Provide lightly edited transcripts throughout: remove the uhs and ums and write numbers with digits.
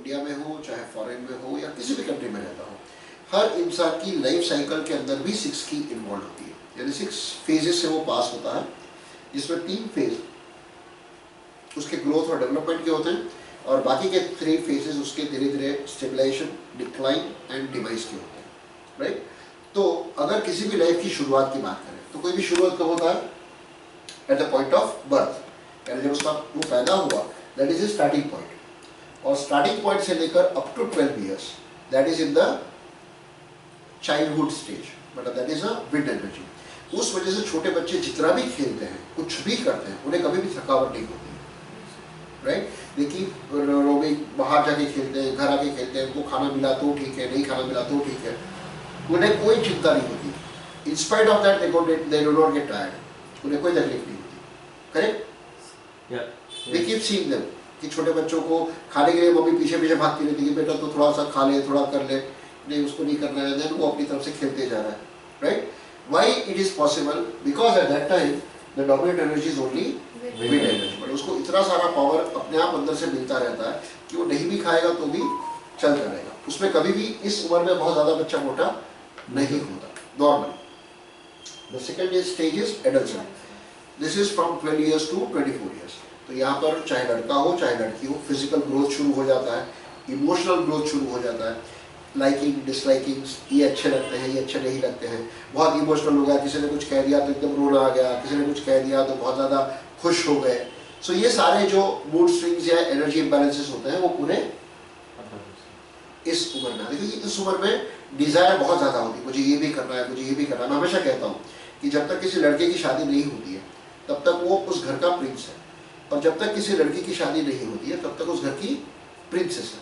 India में हो, चाहे फॉरेन में हो, या किसी भी कंट्री में रहता हो, हर इंसान की लाइफ साइकिल के अंदर भी 6 की इन्वॉल्व होती है, यानी 6 फेजेस से वो पास होता है, जिसमें 3 फेज उसके ग्रोथ और डेवलपमेंट के होते हैं, और बाकी के 3 फेजेस उसके धीरे धीरे स्टेबलाइजेशन, डिक्लाइन एंड डिवाइस के होते हैं, राइट। तो अगर किसी भी लाइफ की शुरुआत की बात करें तो कोई भी शुरुआत कब होता है? At the point of birth, यानी जब उसका वो पैदा हुआ, that is a starting point. और स्टार्टिंग पॉइंट से लेकर up to 12 years, that is in the childhood stage, मतलब that is a wind energy. उस वजह से छोटे बच्चे जितना भी खेलते हैं, कुछ भी करते हैं, उन्हें कभी भी थकावट नहीं होती है, राइट। देखिए रोबिक बाहर जाके खेलते हैं, घर आके खेलते हैं, उनको खाना मिला तो ठीक है, नहीं खाना मिला तो ठीक है, उन्हें कोई चिंता नहीं होती। In spite of that they do not get tired, उन्हें कोई तकलीफ नहीं होती, correct. We keep seeing them कि छोटे बच्चों को खाने के लिए मम्मी पीछे पीछे भागती रहती है, बेटा तो थोड़ा सा खा ले, थोड़ा कर ले, नहीं उसको नहीं करना है, देन वो अपनी तरफ से खेलते जा रहा है, right. Why it is possible? Because at that time the dominant energy is only wind energy, but उसको इतना सारा पावर अपने आप अंदर से मिलता रहता है कि वो नहीं भी खाएगा तो भी चलता रहेगा। उसमें कभी भी इस उम्र में बहुत ज्यादा बच्चा मोटा नहीं होता, normal. The second stage is adulthood, this is from 12 years to 24 years. तो यहाँ पर चाहे लड़का हो चाहे लड़की हो, फिजिकल ग्रोथ शुरू हो जाता है, इमोशनल ग्रोथ शुरू हो जाता है, लाइकिंग डिसलाइकिंग्स, ये अच्छे लगते हैं, ये अच्छे नहीं लगते हैं, बहुत इमोशनल हो गया, किसी ने कुछ कह दिया तो एकदम रोना आ गया, किसी ने कुछ कह दिया तो बहुत ज़्यादा खुश हो गए। सो ये सारे जो मूड स्विंग्स या एनर्जी इम्बैलेंसेस होते हैं वो पूरे इस उम्र में आते हैं। इस उम्र में डिज़ायर बहुत ज़्यादा होती है, मुझे ये भी करना है, मुझे ये भी करना है। मैं हमेशा कहता हूँ कि जब तक किसी लड़के की शादी नहीं होती है तब तक वो उस घर का प्रिंस है, और जब तक किसी लड़की की शादी नहीं होती है तब तक उस घर की प्रिंसेस है,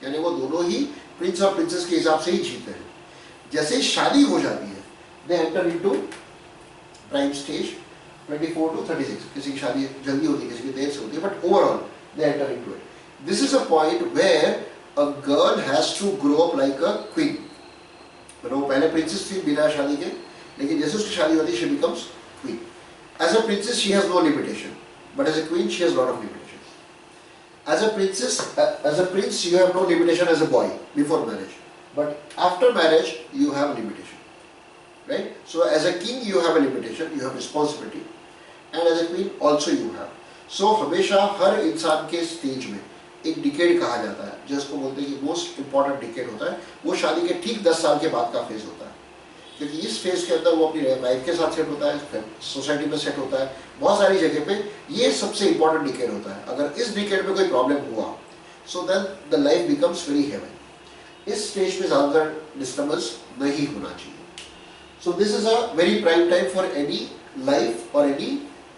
यानी वो दोनों ही प्रिंस और प्रिंसेस के हिसाब से ही जीते हैं। जैसे ही शादी हो जाती है, दे enter into prime stage 24 to 36। किसी की शादी जल्दी होती है, किसी की देर से होती है, but overall they enter into it. This is a point where a girl has to grow up like a queen. मतलब वो पहले प्रिंसेस थी बिना शादी के, लेकिन जैसे उसकी शादी होती है she becomes queen. As a princess she has no limitation, but as a queen she has lot of limitations. As a princess, as a prince you have no limitation as a boy before marriage, but after marriage you have limitation, right? So as a king you have a limitation, you have responsibility, and as a queen also you have. So हमेशा हर इंसान के stage में एक decade कहा जाता है, जिसको बोलते हैं कि मोस्ट इंपॉर्टेंट डिकेड होता है, वो शादी के ठीक 10 साल के बाद का फेज होता है, क्योंकि इस फेज के अंदर वो अपनी वाइफ के साथ सेट होता है, सोसाइटी में सेट होता है, बहुत सारी जगह पे ये सबसे इंपॉर्टेंट डिकेड होता है। अगर इस डिकेड में कोई प्रॉब्लम हुआ, so then the life becomes very heavy. इस स्टेज पे ज़्यादातर डिस्टर्बेंस नहीं होना चाहिए। So this is a very prime time for any life और एनी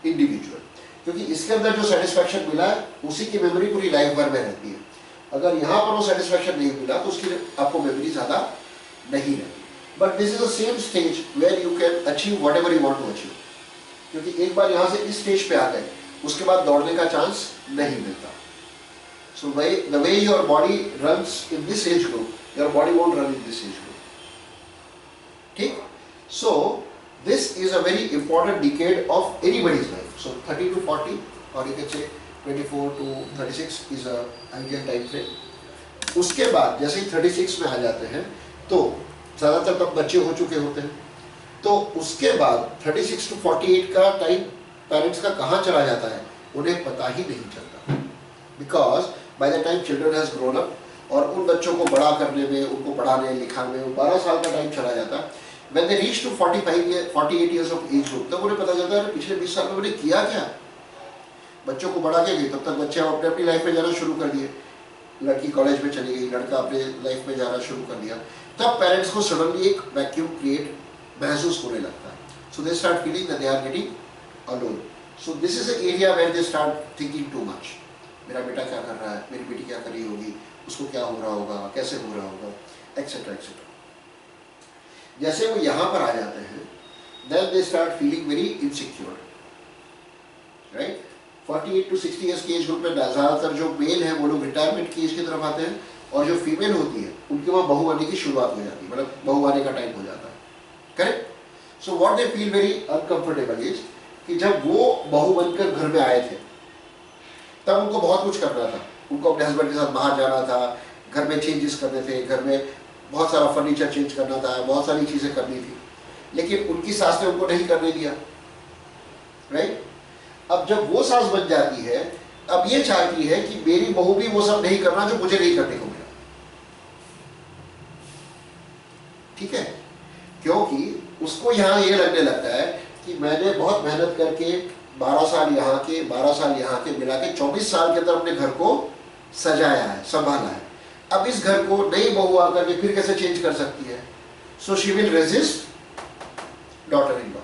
इंडिविजुअल, क्योंकि इसके अंदर जो सेटिस्फैक्शन मिला है उसी की मेमोरी पूरी लाइफ भर में रहती है। अगर यहाँ पर वो सेटिस्फैक्शन नहीं मिला तो उसकी आपको मेमोरी ज़्यादा नहीं रहती। But this is the same stage where you can achieve whatever you want to achieve, क्योंकि एक बार यहाँ से इस स्टेज पे आ गए उसके बाद दौड़ने का चांस नहीं मिलता। So the way your body runs in this age group, your body won't run in this age group, ठीक। So this is a very important decade of anybody's life. सो 30 to 40 और you can say 24 to 36 is a ideal time frame। उसके बाद जैसे ही 36 में आ जाते हैं तो ज़्यादातर तब बच्चे हो चुके होते हैं, तो उसके बाद 36 to 48 का टाइम पेरेंट्स का कहाँ चला जाता है उन्हें पता ही नहीं चलता, because by the time children has grown up, और उन बच्चों को बड़ा करने में, उनको पढ़ाने लिखाने में 12 साल का टाइम चला जाता है। When they reach to 48 years of age group, तब उन्हें पता चलता है पिछले 20 साल में मैंने किया क्या। बच्चों को बढ़ा के गई, तब तक बच्चे अपने अपनी लाइफ में जाना शुरू कर दिए, लड़की कॉलेज में चली गई, लड़का अपने लाइफ में जाना शुरू कर दिया, तब पेरेंट्स को सडनली एक वैक्यूम क्रिएट महसूस होने लगता है। So they start feeling that they are getting alone. So this is an area where they start thinking too much, मेरा बेटा क्या कर रहा है, मेरी बेटी क्या कर रही होगी, उसको क्या हो रहा होगा, कैसे हो रहा होगा, एक्सेट्रा एक्सेट्रा। जैसे वो यहाँ पर आ जाते हैं, then they start feeling very insecure, right. 48 to 60 years के एज ग्रुप में ज़्यादातर जो मेल है वो लोग रिटायरमेंट की एज की तरफ आते हैं, और जो फीमेल होती है उनके वहाँ बहू आने की शुरुआत हो जाती है, मतलब बहू आने का टाइम हो जाता है, correct. So what they feel very uncomfortable is कि जब वो बहू बनकर घर में आए थे तब उनको बहुत कुछ करना था, उनको अपने हस्बैंड के साथ बाहर जाना था, घर में चेंजेस करने थे, घर में बहुत सारा फर्नीचर चेंज करना था, बहुत सारी चीज़ें करनी थी, लेकिन उनकी सास ने उनको नहीं करने दिया, राइट। अब जब वो सास बन जाती है, अब ये चाहती है कि मेरी बहू भी वो सब नहीं करना जो मुझे नहीं करने को मिला, ठीक है, क्योंकि उसको यहाँ ये लगने लगता है कि मैंने बहुत मेहनत करके 12 साल यहाँ के 12 साल यहाँ के मिला के 24 साल के अंदर अपने घर को सजाया है, संभाला है। अब इस घर को नई बहू आकर के फिर कैसे चेंज कर सकती है? So she will resist daughter in law,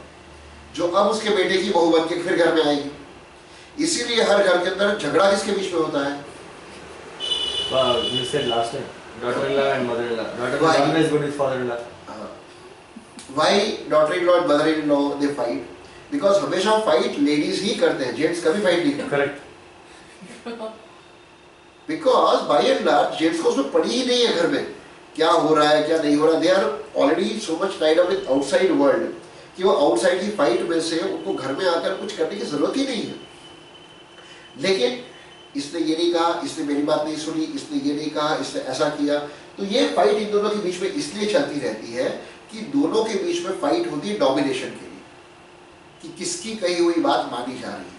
जो अब उसके बेटे की बहू बन के फिर घर में आएगी। इसीलिए हर घर के अंदर झगड़ा किसके बीच में होता है? You said last time, daughter-in-law and mother-in-law. Daughter-in-law is always good with father-in-law. Why daughter-in-law and mother-in-law they fight? Because हमेशा फाइट लेडीज ही करते हैं, जेंट्स कभी फाइट नहीं करते। Correct. Because by and large gents को उसमें पड़ी ही नहीं है घर में क्या हो रहा है क्या नहीं हो रहा। They are already so much tied up with outside world कि वो आउटसाइड की फाइट में से उनको घर में आकर कुछ करने की जरूरत ही नहीं है। लेकिन इसने ये नहीं कहा, इसने मेरी बात नहीं सुनी, इसने ये नहीं कहा, इसने ऐसा किया, तो ये फाइट इन दोनों के बीच में इसलिए चलती रहती है कि दोनों के बीच में फाइट होती है डोमिनेशन के लिए, कि किसकी कही हुई बात मानी जा रही है।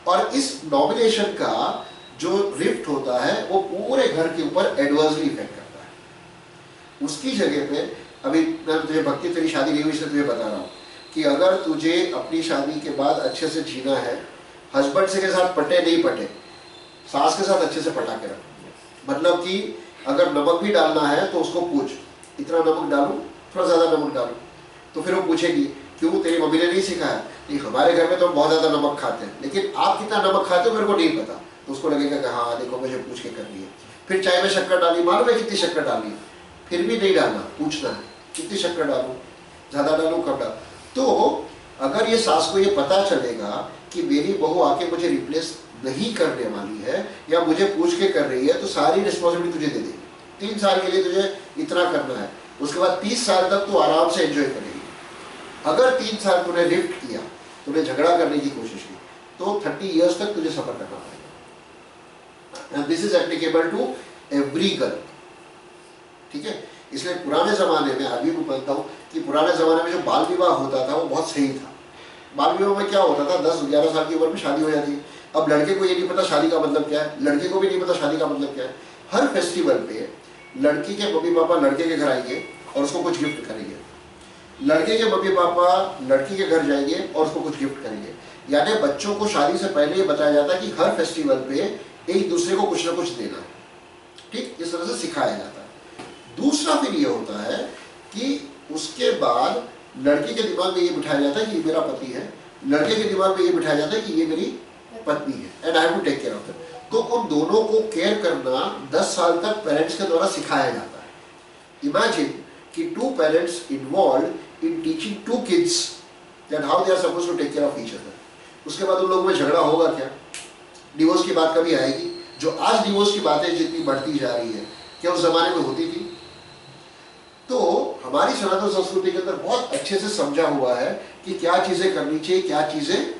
और इस डोमिनेशन का जो रिफ्ट होता है वो पूरे घर के ऊपर एडवर्सली इफेक्ट करता है। उसकी जगह पे अभी मैं तुझे भक्ति, तेरी शादी नहीं हुई इसलिए तुझे बता रहा हूँ कि अगर तुझे अपनी शादी के बाद अच्छे से जीना है, हस्बैंड से के साथ पटे नहीं पटे, सास के साथ अच्छे से पटा के रख। मतलब कि अगर नमक भी डालना है तो उसको पूछ, इतना नमक डालूं, थोड़ा ज़्यादा नमक डालूं, तो फिर वो पूछेगी क्यों, तेरी मम्मी ने नहीं सिखाया? नहीं, हमारे घर में तो हम बहुत ज़्यादा नमक खाते हैं, लेकिन आप कितना नमक खाते हो मेरे को नहीं पता। तो उसको लगेगा कि हाँ देखो मुझे पूछ के करनी है। फिर चाय में शक्कर डाली, मालूम है कितनी शक्कर डाली, फिर भी नहीं डालना, पूछना है कितनी शक्कर डालूं, ज़्यादा डालूं, कम डालूं। तो अगर ये सास को ये पता चलेगा कि मेरी बहू आके मुझे रिप्लेस नहीं करने वाली है या मुझे पूछ के कर रही है, तो सारी रिस्पॉन्सिबिलिटी तुझे दे देगी। 3 साल के लिए तुझे इतना करना है, उसके बाद 30 साल तक तू आराम से एंजॉय करेगी। अगर 3 साल तूने लिफ्ट किया, तूने झगड़ा करने की कोशिश की, तो 30 ईयर्स तक तुझे सफर करना पड़ेगा। And this is applicable to every girl, ठीक है। इसलिए पुराने ज़माने में, अभी भी मानता हूँ कि पुराने ज़माने में जो बाल विवाह होता था वो बहुत सही था। बाल विवाह में क्या होता था, 10-11 साल की उम्र में शादी हो जाती है। अब लड़के को ये नहीं पता शादी का मतलब क्या है, लड़के को भी नहीं पता शादी का मतलब क्या है। हर फेस्टिवल पे लड़की के मम्मी पापा लड़के के घर आएंगे और उसको कुछ गिफ्ट करेंगे, लड़के के मम्मी पापा लड़की के घर जाएंगे और उसको कुछ गिफ्ट करेंगे। यानी बच्चों को शादी से पहले ये बताया जाता है कि हर फेस्टिवल पे एक दूसरे को कुछ ना कुछ देना है, ठीक, इस तरह से सिखाया जाता है। दूसरा फिर ये होता है कि उसके बाद लड़की के दिमाग में ये बिठाया जाता है कि ये मेरा पति है, लड़के के दिमाग में ये बिठाया जाता है कि ये मेरी पत्नी है, and I have to take care of them. तो उन दोनों को केयर करना 10 साल तक पेरेंट्स के द्वारा सिखाया जाता है। इमेजिन कि 2 parents involve in teaching 2 kids that how they are suppose to take care of each other. उसके बाद उन लोगों में झगड़ा होगा क्या? डिवोर्स की बात कभी आएगी? जो आज डिवोर्स की बातें जितनी बढ़ती जा रही है, क्या उस जमाने में होती थी? तो हमारी सनातन संस्कृति के अंदर बहुत अच्छे से समझा हुआ है कि क्या चीज़ें करनी चाहिए, क्या चीज़ें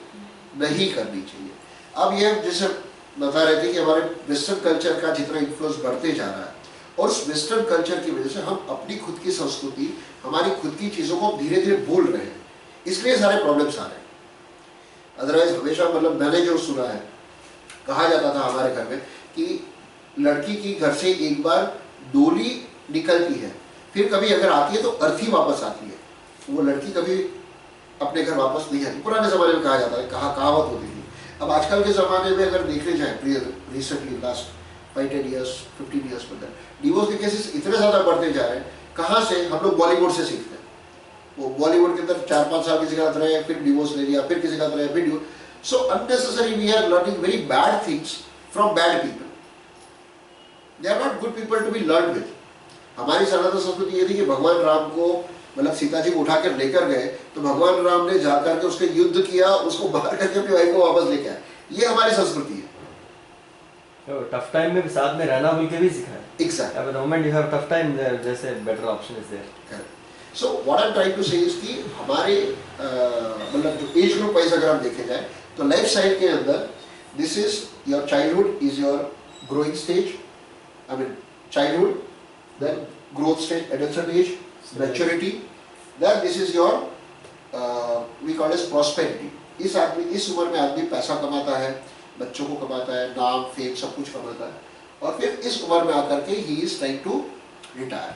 नहीं करनी चाहिए। अब ये जैसे बता रहे थे कि हमारे वेस्टर्न कल्चर का जितना इन्फ्लुएंस बढ़ते जा रहा है, और उस वेस्टर्न कल्चर की वजह से हम अपनी खुद की संस्कृति, हमारी खुद की चीज़ों को धीरे धीरे भूल रहे हैं, इसलिए सारे प्रॉब्लम्स आ रहे हैं। अदरवाइज हमेशा, मतलब मैंने जो सुना है, कहा जाता था हमारे घर में कि लड़की की घर से एक बार डोली निकलती है, फिर कभी अगर आती है तो अर्थी वापस आती है, वो लड़की कभी अपने घर वापस नहीं आती। पुराने ज़माने में कहा जाता है, कहावत होती थी। अब आजकल के ज़माने में अगर देखने जाए, रिसेंटली लास्ट 5-10 ईयर्स 15 ईयर्स में डिवोर्स के केसेस इतने ज़्यादा बढ़ते जा रहे हैं। कहाँ से? हम लोग बॉलीवुड से सीखते हैं। वो बॉलीवुड के अंदर 4-5 साल किसी का रहे, फिर डिवोर्स ले लिया, फिर किसी का रहे, फिर divorce. So unnecessary we are learning very bad things from bad people. They are not good people to be learn with. हमारी सनातन संस्कृति ये थी कि भगवान राम को, मतलब सीता जी को उठा कर लेकर गए, तो भगवान राम ने जाकर के उसके युद्ध किया, उसको मार करके अपनी वाइफ को वापस लेके आए। ये हमारी संस्कृति है। तो टफ टाइम में भी साथ में रहना बोल के भी सिखाया। Exactly. At the moment you have tough time, there's a better option is there. Correct. So what I'm trying to say is कि हमारे मतलब जो एज ग्रुप वाइज अगर हम देखे जाए, तो लाइफ साइकिल के अंदर this is your childhood is your growing stage, I mean childhood, then growth stage, adolescent age, maturity, then this is your we call as prosperity. इस उम्र में आदमी पैसा कमाता है, बच्चों को कमाता है, नाम फेम सब कुछ कमाता है, और फिर इस उम्र में आकर के ही इज ट्राइंग टू रिटायर.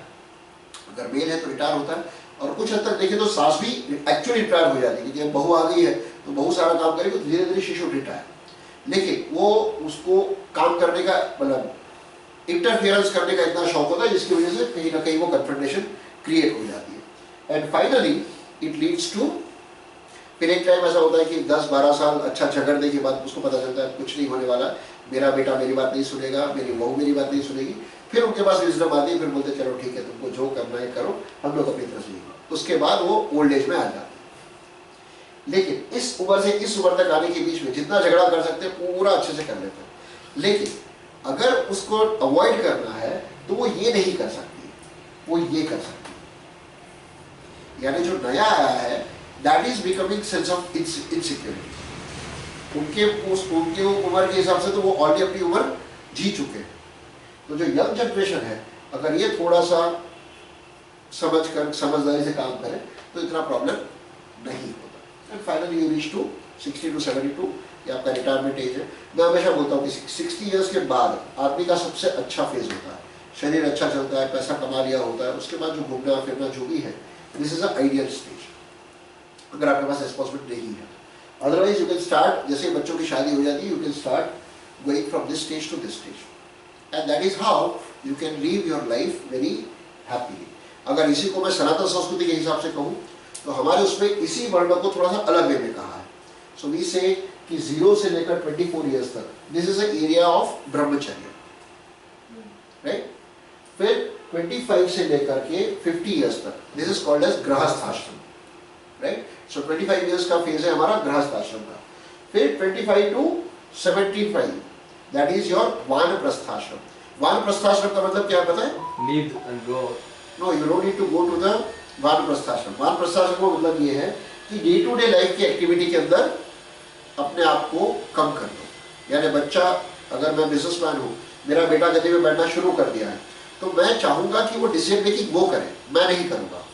अगर मेल है तो रिटायर होता है, और कुछ हद तक देखें तो सास भी एक्चुअली रिटायर हो जाती है, क्योंकि बहू आ गई है तो बहू सारा काम करेगी तो धीरे धीरे शी शुड रिटायर. लेकिन वो उसको काम करने का मतलब इंटरफेरेंस करने का इतना शौक होता है जिसकी वजह से कहीं ना कहीं वो कन्फ्रंटेशन क्रिएट हो जाती है. And finally it leads to, फिर एक टाइम ऐसा होता है कि 10-12 साल अच्छा झगड़ने के बाद उसको पता चलता है कुछ नहीं होने वाला, मेरा बेटा मेरी बात नहीं सुनेगा, मेरी बहू मेरी बात नहीं सुनेगी. फिर उनके पास विजडम आती है, फिर बोलते चलो ठीक है तुमको जो करना है करो, हम लोग अपनी तरफ से. उसके बाद वो ओल्ड एज में आ जाते हैं. लेकिन इस उम्र से इस उम्र तक आने के बीच में जितना झगड़ा कर सकते हैं पूरा अच्छे से कर लेते हैं. लेकिन अगर उसको अवॉइड करना है तो वो ये नहीं कर सकती, वो ये कर सकती. यानी जो नया आया है that is becoming sense of insecurity. उनके उम्र के हिसाब से तो वो ऑलरेडी अपनी उम्र जी चुके हैं. तो जो यंग जनरेशन है अगर ये थोड़ा सा समझदारी से काम करे तो इतना प्रॉब्लम नहीं होता. And finally you reach to 60 to 72, ये आपका रिटायरमेंट एज है. मैं हमेशा बोलता हूँ कि 60 ईयर्स के बाद आदमी का सबसे अच्छा फेज होता है. शरीर अच्छा चलता है, पैसा कमा लिया होता है, उसके बाद जो घूमना फिरना जो भी है, this is a ideal stage अगर आपके पास रिस्पॉन्सिबिलिटी नहीं है. अदरवाइज यू कैन स्टार्ट, जैसे बच्चों की शादी हो जाती है, you can start going from this stage to this stage, and that is how you can live your life very happily. अगर इसी को मैं सनातन संस्कृति के हिसाब से कहूँ तो हमारे उसमें इसी वर्ण को थोड़ा सा अलग वे में कहा है. सो वी से कि 0 से लेकर 24 ईयर्स तक this is a area of ब्रह्मचर्य, राइट. फिर 25 से लेकर के 50 ईयर्स तक this is called as grihastha ashram, right. So 25 years का फेज है हमारा गृहस्थ आश्रम का. फिर 25 to 75 that is your vanaprasthashram. वानप्रस्थाश्रम का मतलब क्या पता है? Leave and go. No, you don't need to go to the vanaprasthashram. वानप्रस्थाश्रम का मतलब ये है कि डे टू डे लाइफ की एक्टिविटी के अंदर अपने आप को कम कर दो. यानी बच्चा, अगर मैं बिजनेसमैन हूँ, मेरा बेटा गद्दे में बैठना शुरू कर दिया है तो मैं चाहूँगा कि वो डिसीजन मेकिंग वो करे, मैं नहीं करूँगा.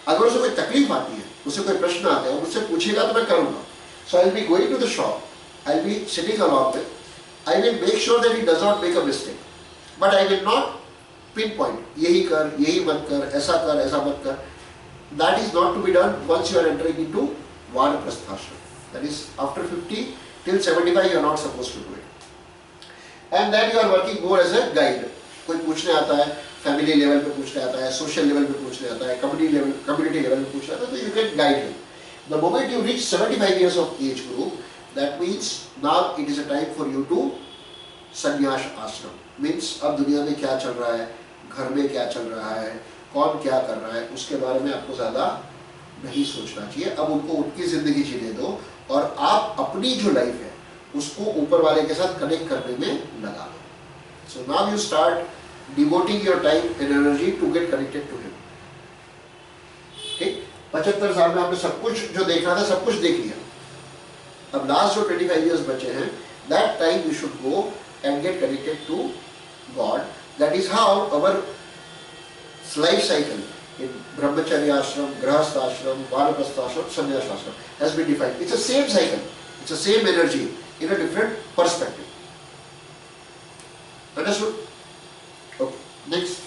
अगर उसे कोई तकलीफ आती है, उसे कोई प्रश्न आते हैं और मुझसे पूछेगा तो मैं करूँगा. So I will be going to the shop, I will be sitting along with, I will make sure that he does not make a mistake, but I will not pin point यही कर, यही मत कर, ऐसा मत कर. That is not to be done once you are entering into Vanaprasthashram. That is after 50 till 75 you are not supposed to do it. And then you are working more as a guide. कोई पूछने आता है, family level पे पूछने आता है, social level पे पूछने आता है, कम्युनिटी लेवल पे पूछने आता है, तो you can guide him. The moment you reach 75 years of age group, that means now it is a time for you to संन्यास आश्रम. Means अब दुनिया में क्या चल रहा है, घर में क्या चल रहा है, कौन क्या कर रहा है, उसके बारे में आपको ज़्यादा नहीं सोचना चाहिए. अब उनको उनकी ज़िंदगी जीने दो और आप अपनी जो लाइफ है उसको ऊपर वाले के साथ कनेक्ट करने में लगा दो. So now you start devoting your time and energy to get connected to him. ठीक, 75 साल में आपने सब कुछ जो देखना था सब कुछ देख लिया. अब लास्ट जो 25 ईयर्स बचे हैं, that time you should go and get connected to God. That is how our life cycle in brahmacharya ashram, grahastha ashram, vanaprastha ashram, sannyas ashram has been defined. It's the same cycle, it's the same energy in a different perspective. Understood? Okay, next.